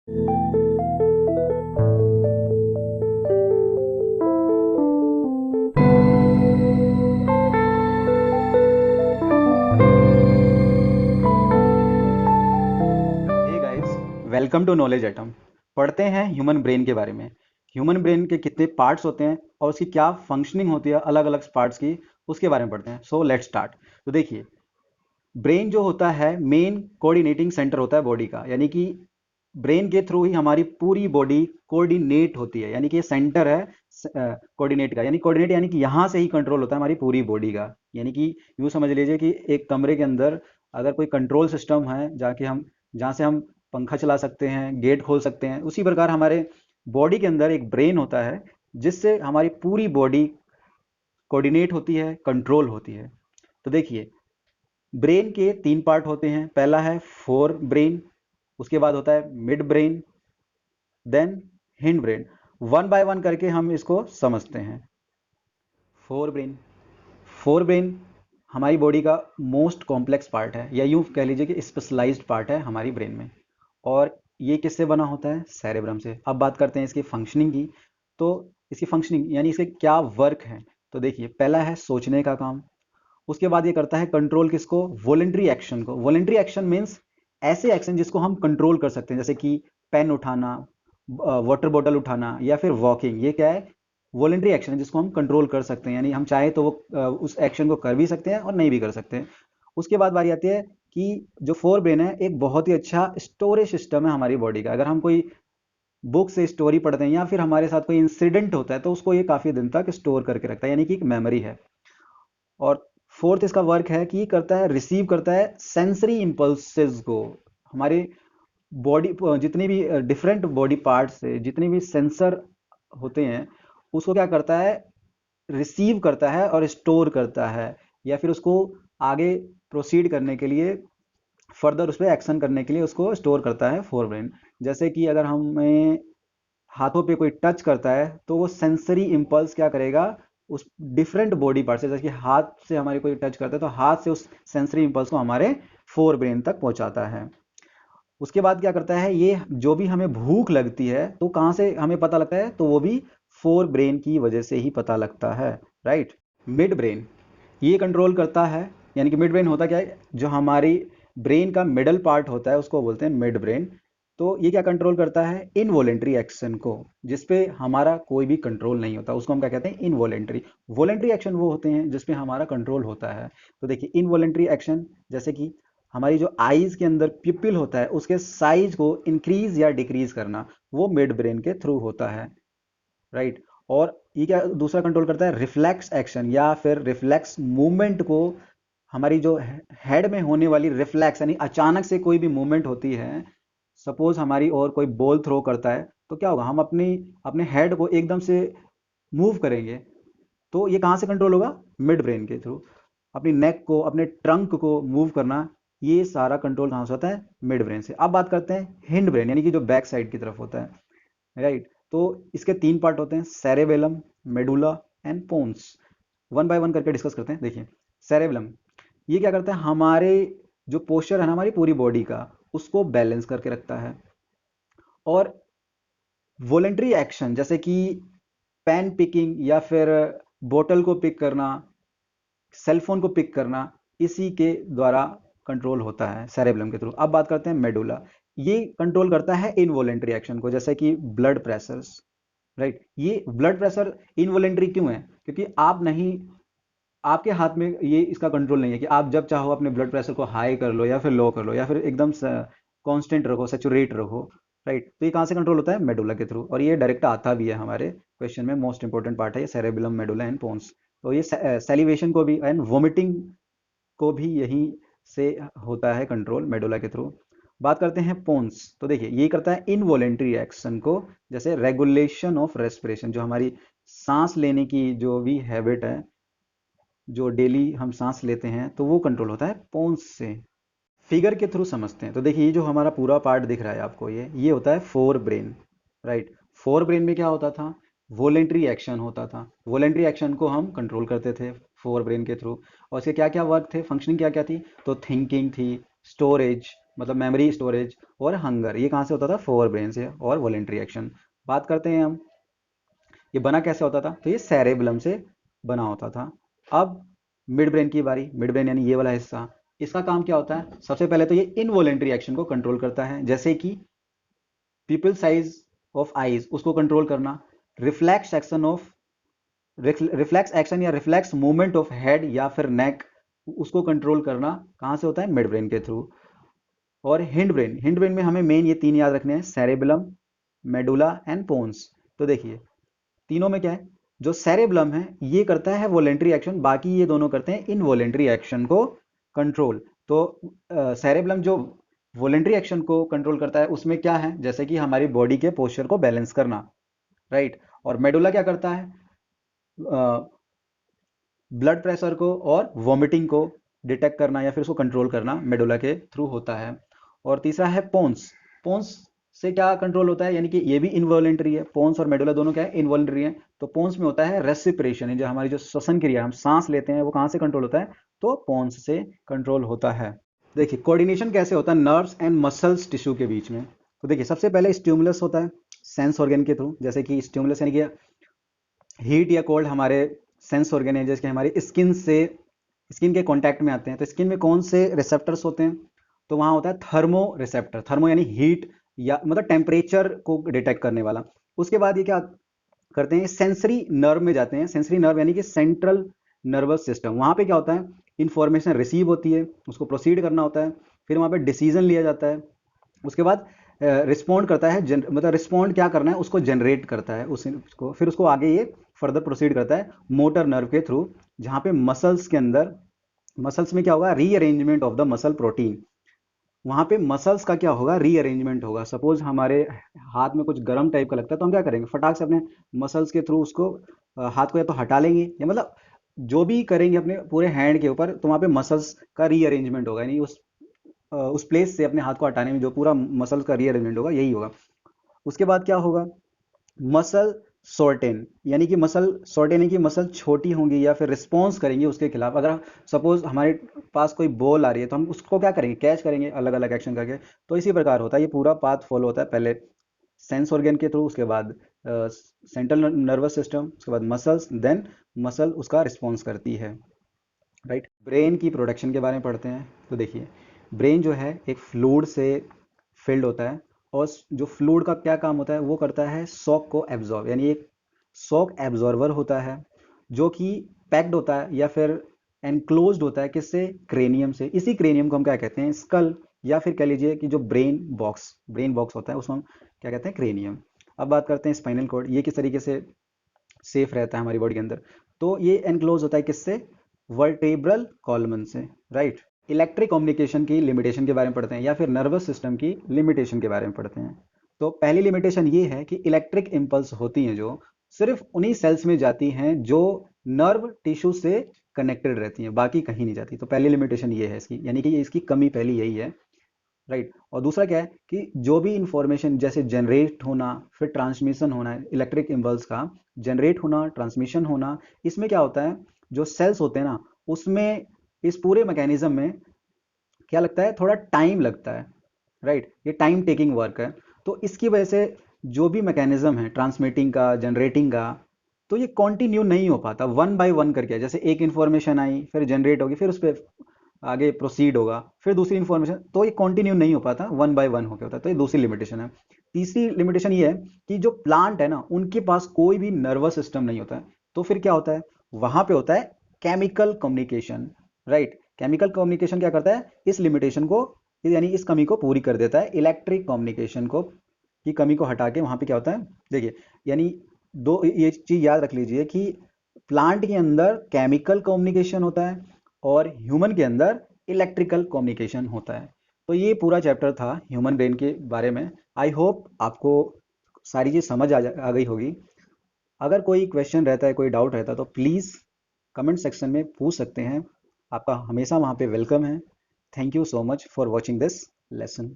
Welcome to knowledge atom. पढ़ते हैं human brain के बारे में। ह्यूमन ब्रेन के कितने पार्ट्स होते हैं और उसकी क्या फंक्शनिंग होती है अलग अलग पार्ट्स की, उसके बारे में पढ़ते हैं। So let's start. तो देखिए, ब्रेन जो होता है मेन कोऑर्डिनेटिंग सेंटर होता है बॉडी का, यानी कि ब्रेन के थ्रू ही हमारी पूरी बॉडी कोऑर्डिनेट होती है, यानी कि ये सेंटर है कोऑर्डिनेट का। यानी कोऑर्डिनेट यानी कि यहाँ से ही कंट्रोल होता है हमारी पूरी बॉडी का। यानी कि यूँ समझ लीजिए कि एक कमरे के अंदर अगर कोई कंट्रोल सिस्टम है जाके हम जहाँ से हम पंखा चला सकते हैं, गेट खोल सकते हैं, उसी प्रकार हमारे बॉडी के अंदर एक ब्रेन होता है जिससे हमारी पूरी बॉडी कोऑर्डिनेट होती है, कंट्रोल होती है। तो देखिए, ब्रेन के 3 पार्ट होते हैं। पहला है फोर ब्रेन, उसके बाद होता है mid brain, then hind brain. One by one करके हम इसको समझते हैं। फोर ब्रेन, फोर ब्रेन हमारी बॉडी का मोस्ट कॉम्प्लेक्स पार्ट है, या यूं कह लीजिए कि स्पेशलाइज्ड पार्ट है हमारी ब्रेन में। और ये किससे बना होता है? सेरेब्रम से। अब बात करते हैं इसकी फंक्शनिंग की। तो इसकी फंक्शनिंग यानी इसके क्या वर्क है। तो देखिए, पहला है सोचने का काम। उसके बाद ये करता है कंट्रोल किसको? वॉलेंट्री एक्शन को। वॉलेंट्री एक्शन मीन्स ऐसे एक्शन जिसको हम कंट्रोल कर सकते हैं, जैसे कि पेन उठाना, वाटर बॉटल उठाना, या फिर वॉकिंग। ये क्या है? वॉलेंट्री एक्शन है जिसको हम कंट्रोल कर सकते हैं, यानी हम चाहे तो वो उस एक्शन को कर भी सकते हैं और नहीं भी कर सकते हैं। उसके बाद बारी आती है कि जो फोर ब्रेन है एक बहुत ही अच्छा स्टोरेज सिस्टम है हमारी बॉडी का। अगर हम कोई बुक से स्टोरी पढ़ते हैं या फिर हमारे साथ कोई इंसिडेंट होता है तो उसको ये काफ़ी दिन तक स्टोर करके रखता है, यानी कि एक मेमोरी है। और फोर्थ इसका वर्क है कि करता है, रिसीव करता है सेंसरी इम्पल्सेस को। हमारे बॉडी जितने भी डिफरेंट बॉडी पार्ट्स से जितने भी सेंसर होते हैं, उसको क्या करता है? रिसीव करता है और स्टोर करता है, या फिर उसको आगे प्रोसीड करने के लिए, फर्दर उस पर एक्शन करने के लिए उसको स्टोर करता है फोर ब्रेन। जैसे कि अगर हमें हाथों पे कोई टच करता है तो वो सेंसरी इम्पल्स क्या करेगा? उस डिफरेंट बॉडी पार्ट से, जैसे कि हाथ से हमारे कोई टच करता है तो हाथ से उस सेंसरी इम्पल्स को हमारे फोर ब्रेन तक पहुंचाता है। उसके बाद क्या करता है, ये जो भी हमें भूख लगती है तो कहाँ से हमें पता लगता है? तो वो भी फोर ब्रेन की वजह से ही पता लगता है, राइट। मिड ब्रेन ये कंट्रोल करता है, यानी कि मिड ब्रेन होता क्या है? जो हमारी ब्रेन का मिडल पार्ट होता है उसको बोलते हैं मिड ब्रेन। तो ये क्या कंट्रोल करता है? इनवॉलेंट्री एक्शन को, जिसपे हमारा कोई भी कंट्रोल नहीं होता, उसको हम क्या कहते हैं? इनवॉलेंट्री। वॉलेंट्री एक्शन वो होते हैं जिसपे हमारा कंट्रोल होता है। तो देखिए, इनवॉलेंट्री एक्शन जैसे कि हमारी जो आईज के अंदर पिपिल होता है उसके साइज को इंक्रीज या डिक्रीज करना, वो मिड ब्रेन के थ्रू होता है, राइट। और ये क्या दूसरा कंट्रोल करता है? रिफ्लेक्स एक्शन या फिर रिफ्लेक्स मूवमेंट को। हमारी जो हेड में होने वाली रिफ्लेक्स, यानी अचानक से कोई भी मूवमेंट होती है, सपोज हमारी और कोई बॉल थ्रो करता है तो क्या होगा? हम अपनी अपने हेड को एकदम से मूव करेंगे, तो ये कहाँ से कंट्रोल होगा? मिड ब्रेन के थ्रू। अपनी नेक को, अपने ट्रंक को मूव करना, ये सारा कंट्रोल कहाँ से होता है? मिड ब्रेन से। अब बात करते हैं हिंड ब्रेन, यानी कि जो बैक साइड की तरफ होता है, राइट। तो इसके 3 पार्ट होते हैं, cerebellum, medulla and pons. One by one करके डिस्कस करते हैं। देखिए, सेरेबेलम ये क्या करता है? हमारे जो पोस्चर है ना हमारी पूरी बॉडी का, उसको बैलेंस करके रखता है। और वॉलेंट्री एक्शन जैसे कि पेन पिकिंग या फिर बोतल को पिक करना, सेल फोन को पिक करना, इसी के द्वारा कंट्रोल होता है सेरेबेलम के थ्रू। अब बात करते हैं मेडुला। ये कंट्रोल करता है इनवॉलेंट्री एक्शन को, जैसे कि ब्लड प्रेशर्स, राइट। ये ब्लड प्रेशर इनवॉलेंट्री क्यों है? क्योंकि आप नहीं, आपके हाथ में ये इसका कंट्रोल नहीं है कि आप जब चाहो अपने ब्लड प्रेशर को हाई कर लो या फिर लो कर लो या फिर एकदम कांस्टेंट रखो, सेचुरेट रखो, राइट। तो ये कहाँ से कंट्रोल होता है? मेडुला के थ्रू। और ये डायरेक्ट आता भी है हमारे क्वेश्चन में, मोस्ट इंपॉर्टेंट पार्ट है ये, सेरेबेलम, मेडुला एंड पोन्स। तो ये सेलिवेशन को भी एंड वोमिटिंग को भी यहीं से होता है कंट्रोल, मेडुला के थ्रू। बात करते हैं पोन्स। तो देखिए, ये करता है इनवॉलेंट्री एक्शन को, जैसे रेगुलेशन ऑफ रेस्पिरेशन, जो हमारी सांस लेने की जो भी हैबिट है, जो डेली हम सांस लेते हैं, तो वो कंट्रोल होता है पोन्स से। फिगर के थ्रू समझते हैं। तो देखिए, ये जो हमारा पूरा पार्ट दिख रहा है आपको, ये होता है fore brain, right. Fore brain में क्या होता था? वॉलेंट्री एक्शन होता था। वॉलेंट्री एक्शन को हम कंट्रोल करते थे फोर ब्रेन के थ्रू। और इसके क्या क्या वर्क थे, फंक्शनिंग क्या क्या थी? तो थिंकिंग थी, स्टोरेज, मतलब मेमोरी स्टोरेज, और हंगर, ये कहाँ से होता था, फोर ब्रेन से, और वॉलेंट्री एक्शन। बात करते हैं हम, ये बना कैसे होता था, तो ये सेरेबलम से बना होता था। अब मिड ब्रेन की बारी, मिड ब्रेन यानी ये वाला हिस्सा, इसका काम क्या होता है, सबसे पहले तो ये इनवॉलेंट्री एक्शन को कंट्रोल करता है, जैसे कि पीपल साइज ऑफ आईज उसको कंट्रोल करना, reflex action of reflex action या रिफ्लेक्स मूवमेंट ऑफ हेड या फिर नेक, उसको कंट्रोल करना कहाँ से होता है, मिड ब्रेन के थ्रू। और हिंड ब्रेन, हिंड ब्रेन में हमें मेन ये तीन याद रखने हैं, सेरेबलम, मेडुला एंड पोन्स। तो देखिए तीनों में क्या है, जो सेरेबलम है ये करता है वॉलेंट्री एक्शन, बाकी ये दोनों करते हैं इनवॉलेंट्री एक्शन को कंट्रोल। तो सेरेबलम जो वॉलेंट्री एक्शन को कंट्रोल करता है उसमें क्या है, जैसे कि हमारी बॉडी के पोस्चर को बैलेंस करना, राइट। और मेडुला क्या करता है, ब्लड प्रेशर को और वॉमिटिंग को डिटेक्ट करना या फिर उसको कंट्रोल करना मेडुला के थ्रू होता है। और तीसरा है पोन्स, पोन्स से क्या कंट्रोल होता है, यानी कि ये भी इनवॉलेंट्री है, पोन्स और मेडुला दोनों क्या है, इनवॉलेंट्री है। तो पोन्स में होता है रेस्पिरेशन, जो हमारी जो श्वसन क्रिया हम सांस लेते हैं वो कहाँ से कंट्रोल होता है, तो पोन्स से कंट्रोल होता है। देखिए कोऑर्डिनेशन कैसे होता है नर्व्स एंड मसल्स टिश्यू के बीच में, तो देखिए सबसे पहले स्टिमुलस होता है सेंस ऑर्गन के थ्रू, जैसे कि स्टिमुलस यानी कि हीट या कोल्ड हमारे सेंस ऑर्गन है, जैसे कि हमारी स्किन से, स्किन के कांटेक्ट में आते हैं, तो स्किन में कौन से रिसेप्टर्स होते हैं, तो वहाँ होता है थर्मो रिसेप्टर, थर्मो यानी हीट या मतलब टेम्परेचर को डिटेक्ट करने वाला। उसके बाद ये क्या करते हैं, सेंसरी नर्व में जाते हैं, सेंसरी नर्व यानी कि सेंट्रल नर्वस सिस्टम, वहाँ पे क्या होता है, इंफॉर्मेशन रिसीव होती है, उसको प्रोसीड करना होता है, फिर वहाँ पे डिसीजन लिया जाता है, उसके बाद रिस्पॉन्ड करता है, मतलब रिस्पॉन्ड क्या करना है उसको जनरेट करता है उसको, फिर उसको आगे ये फर्दर प्रोसीड करता है मोटर नर्व के थ्रू, जहाँ पे मसल्स के अंदर, मसल्स में क्या होगा, rearrangement of the muscle protein, वहाँ पे मसल्स का क्या होगा, रीअरेंजमेंट होगा। सपोज हमारे हाथ में कुछ गर्म टाइप का लगता है तो हम क्या करेंगे, फटाक से अपने मसल्स के थ्रू उसको हाथ को या तो हटा लेंगे, या मतलब जो भी करेंगे अपने पूरे हैंड के ऊपर, तो वहाँ पे मसल्स का रीअरेंजमेंट होगा, यानी उस प्लेस से अपने हाथ को हटाने में जो पूरा मसल्स का रीअरेंजमेंट होगा यही होगा। उसके बाद क्या होगा, मसल शॉर्टेन, यानी कि मसल शॉर्टेन यानी कि मसल छोटी होंगी या फिर रिस्पॉन्स करेंगी उसके खिलाफ। अगर सपोज हमारे पास कोई बॉल आ रही है तो हम उसको क्या करेंगे, कैच करेंगे अलग अलग एक्शन करके। तो इसी प्रकार होता है, ये पूरा पाथ फॉलो होता है, पहले सेंस ऑर्गन के थ्रू, उसके बाद सेंट्रल नर्वस सिस्टम, उसके बाद मसल्स, देन मसल उसका रिस्पॉन्स करती है, राइट। ब्रेन की प्रोडक्शन के बारे में पढ़ते हैं। तो देखिए ब्रेन जो है एक फ्लूइड से फिल्ड होता है, और जो फ्लूइड का क्या काम होता है, वो करता है शॉक को एब्जॉर्ब, यानी एक शॉक एब्जॉर्बर होता है जो कि पैक्ड होता है या फिर एनक्लोज्ड होता है, किससे, क्रेनियम से। इसी क्रेनियम को हम क्या कहते हैं, स्कल, या फिर कह लीजिए कि जो ब्रेन बॉक्स होता है उसको हम क्या कहते हैं, क्रेनियम। अब बात करते हैं स्पाइनल कॉर्ड, ये किस तरीके से सेफ रहता है हमारी बॉडी के अंदर, तो ये एनक्लोज होता है किससे, वर्टेब्रल कॉलमन से, राइट। इलेक्ट्रिक कम्युनिकेशन की लिमिटेशन के बारे में पढ़ते हैं, या फिर नर्वस सिस्टम की लिमिटेशन के बारे में पढ़ते हैं। तो पहली लिमिटेशन ये है कि इलेक्ट्रिक इम्पल्स होती हैं जो सिर्फ उन्हीं सेल्स में जाती हैं जो नर्व टिश्यू से कनेक्टेड रहती हैं, बाकी कहीं नहीं जाती। तो पहली लिमिटेशन ये है इसकी, यानी कि इसकी कमी पहली यही है, राइट। और दूसरा क्या है कि जो भी इंफॉर्मेशन जैसे जनरेट होना फिर ट्रांसमिशन होना है, इलेक्ट्रिक इम्पल्स का जनरेट होना ट्रांसमिशन होना, इसमें क्या होता है, जो सेल्स होते हैं ना उसमें, इस पूरे मैकेनिज्म में क्या लगता है, थोड़ा टाइम लगता है, राइट। ये टाइम टेकिंग वर्क है। तो इसकी वजह से जो भी मैकेनिज्म है ट्रांसमिटिंग का, जनरेटिंग का, तो ये कंटिन्यू नहीं हो पाता, वन बाय वन करके, जैसे एक इंफॉर्मेशन आई फिर जनरेट होगी फिर उस पर आगे प्रोसीड होगा, फिर दूसरी इंफॉर्मेशन, तो ये कंटिन्यू नहीं हो पाता, वन बाय वन होकर होता है। तो ये दूसरी लिमिटेशन है। तीसरी लिमिटेशन ये है कि जो प्लांट है ना उनके पास कोई भी नर्वस सिस्टम नहीं होता है, तो फिर क्या होता है, वहां पे होता है chemical communication, right. Chemical communication क्या करता है, इस लिमिटेशन को, यानी इस कमी को पूरी कर देता है, इलेक्ट्रिक कम्युनिकेशन को की कमी को हटा के वहां पे क्या होता है, देखिए, यानी दो ये चीज याद रख लीजिए कि प्लांट के अंदर केमिकल कम्युनिकेशन होता है और ह्यूमन के अंदर इलेक्ट्रिकल कम्युनिकेशन होता है। तो ये पूरा चैप्टर था ह्यूमन ब्रेन के बारे में। आई होप आपको सारी चीज़ समझ आ गई होगी। अगर कोई क्वेश्चन रहता है, कोई डाउट रहता है, तो प्लीज़ कमेंट सेक्शन में पूछ सकते हैं, आपका हमेशा वहाँ पे वेलकम है। Thank you so much for watching this lesson.